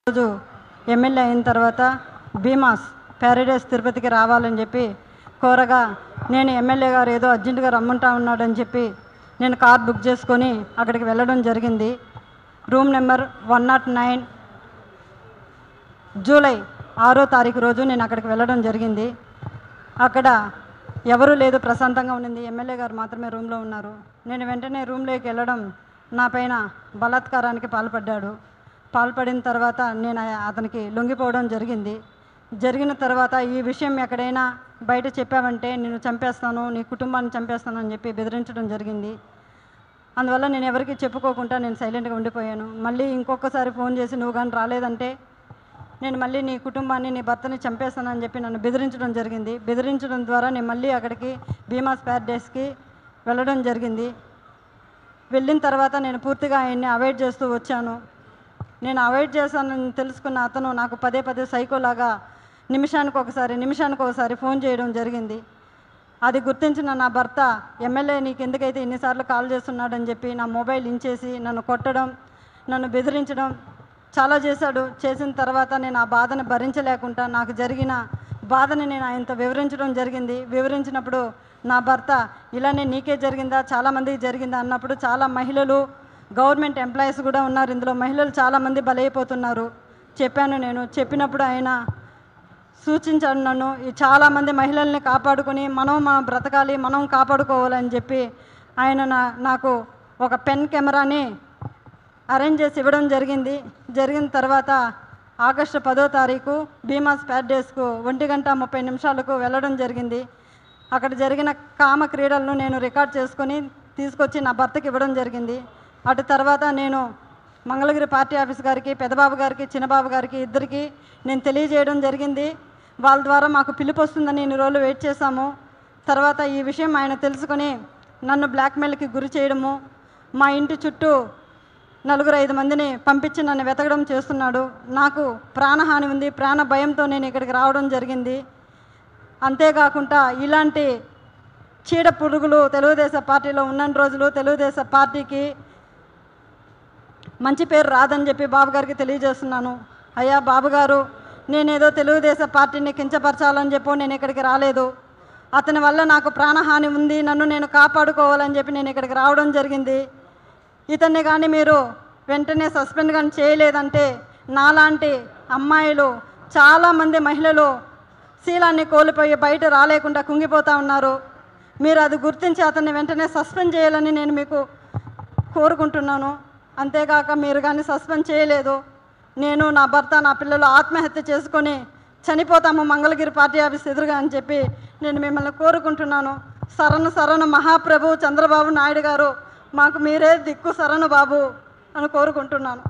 రోజు ఎమ్మెల్యే అయిన తర్వాత భీమాస్ ప్యారడైస్ తిరుపతికి రావాలని చెప్పి కోరగా నేను ఎమ్మెల్యే గారు ఏదో అర్జెంటుగా రమ్మంటా ఉన్నాడని చెప్పి నేను కార్ బుక్ చేసుకొని అక్కడికి వెళ్ళడం జరిగింది. రూమ్ నెంబర్ 109 జూలై 6వ తారీఖు రోజు నేను అక్కడికి వెళ్ళడం జరిగింది. అక్కడ ఎవరూ లేదు, ప్రశాంతంగా ఉండింది. ఎమ్మెల్యే గారు మాత్రమే రూమ్లో ఉన్నారు. నేను వెంటనే రూమ్లోకి వెళ్ళడం నా పైన బలాత్కారానికి పాల్పడిన తర్వాత నేను అతనికి లొంగిపోవడం జరిగింది. జరిగిన తర్వాత ఈ విషయం ఎక్కడైనా బయట చెప్పావంటే నేను చంపేస్తాను, నీ కుటుంబాన్ని చంపేస్తాను అని చెప్పి బెదిరించడం జరిగింది. అందువల్ల నేను ఎవరికి చెప్పుకోకుండా నేను సైలెంట్గా ఉండిపోయాను. మళ్ళీ ఇంకొకసారి ఫోన్ చేసి నువ్వు కానీ రాలేదంటే నేను మళ్ళీ నీ కుటుంబాన్ని, నీ భర్తని చంపేస్తానని చెప్పి నన్ను బెదిరించడం జరిగింది. బెదిరించడం ద్వారా నేను మళ్ళీ అక్కడికి భీమాస్ ప్యారడైస్కి వెళ్ళడం జరిగింది. వెళ్ళిన తర్వాత నేను పూర్తిగా ఆయన్ని అవాయిడ్ చేస్తూ వచ్చాను. నేను అవాయిడ్ చేశానని తెలుసుకున్న అతను నాకు పదే సైకోలాగా నిమిషానికి ఒకసారి ఫోన్ చేయడం జరిగింది. అది గుర్తించిన నా భర్త, ఎమ్మెల్యే నీకు ఎందుకైతే ఇన్నిసార్లు కాల్ చేస్తున్నాడని చెప్పి నా మొబైల్ ఇంచేసి నన్ను కొట్టడం, నన్ను బెదిరించడం చాలా చేశాడు. చేసిన తర్వాత నేను ఆ బాధను భరించలేకుండా నాకు జరిగిన బాధని నేను ఆయనతో వివరించడం జరిగింది. వివరించినప్పుడు నా భర్త ఇలానే నీకే జరిగిందా, చాలామందికి జరిగిందా అన్నప్పుడు చాలా మహిళలు, గవర్నమెంట్ ఎంప్లాయీస్ కూడా ఉన్నారు ఇందులో, మహిళలు చాలామంది బలైపోతున్నారు చెప్పాను. నేను చెప్పినప్పుడు ఆయన సూచించాడు నన్ను, ఈ చాలామంది మహిళల్ని కాపాడుకొని మనం బ్రతకాలి, మనం కాపాడుకోవాలని చెప్పి ఆయన నాకు ఒక పెన్ కెమెరాని అరేంజ్ చేసి ఇవ్వడం జరిగింది. జరిగిన తర్వాత ఆగస్టు 10వ తారీఖు భీమాస్ ప్యారడైస్కు 1:30 వెళ్ళడం జరిగింది. అక్కడ జరిగిన కామ క్రీడలను నేను రికార్డ్ చేసుకొని తీసుకొచ్చి నా భర్తకి ఇవ్వడం జరిగింది. అటు తర్వాత నేను మంగళగిరి పార్టీ ఆఫీస్ గారికి, పెద్దబాబు గారికి, చిన్నబాబు గారికి ఇద్దరికి నేను తెలియజేయడం జరిగింది. వాళ్ళ ద్వారా మాకు పిలుపు వస్తుందని ఇన్ని రోజులు వెయిట్ చేశాము. తర్వాత ఈ విషయం ఆయన తెలుసుకొని నన్ను బ్లాక్మెయిల్కి గురి చేయడము, మా ఇంటి చుట్టూ 4-5 మందిని పంపించి నన్ను వెతకడం చేస్తున్నాడు. నాకు ప్రాణహాని ఉంది, ప్రాణ భయంతో నేను ఇక్కడికి రావడం జరిగింది. అంతేకాకుండా ఇలాంటి చీడ పురుగులు తెలుగుదేశం పార్టీలో ఉన్న రోజులు తెలుగుదేశం పార్టీకి మంచి పేరు రాదని చెప్పి బాబు గారికి తెలియజేస్తున్నాను. అయ్యా బాబుగారు, నేనేదో తెలుగుదేశం పార్టీని కించపరచాలని చెప్పో నేను ఇక్కడికి రాలేదు. అతని వల్ల నాకు ప్రాణహాని ఉంది, నన్ను నేను కాపాడుకోవాలని చెప్పి నేను ఇక్కడికి రావడం జరిగింది. ఇతన్ని కానీ మీరు వెంటనే సస్పెండ్ కానీ చేయలేదంటే నాలాంటి అమ్మాయిలు, చాలామంది మహిళలు శీలాన్ని కోల్పోయి బయట రాలేకుండా కుంగిపోతూ ఉన్నారు. మీరు అది గుర్తించి అతన్ని వెంటనే సస్పెండ్ చేయాలని నేను మీకు కోరుకుంటున్నాను. అంతేకాక మీరు కానీ సస్పెండ్ చేయలేదు, నేను, నా భర్త, నా పిల్లలు ఆత్మహత్య చేసుకొని చనిపోతాము మంగళగిరి పార్టీ ఆఫీస్ ఎదురుగా అని చెప్పి నేను మిమ్మల్ని కోరుకుంటున్నాను. శరణు మహాప్రభు చంద్రబాబు నాయుడు గారు, మాకు మీరే దిక్కు శరణు బాబు అని కోరుకుంటున్నాను.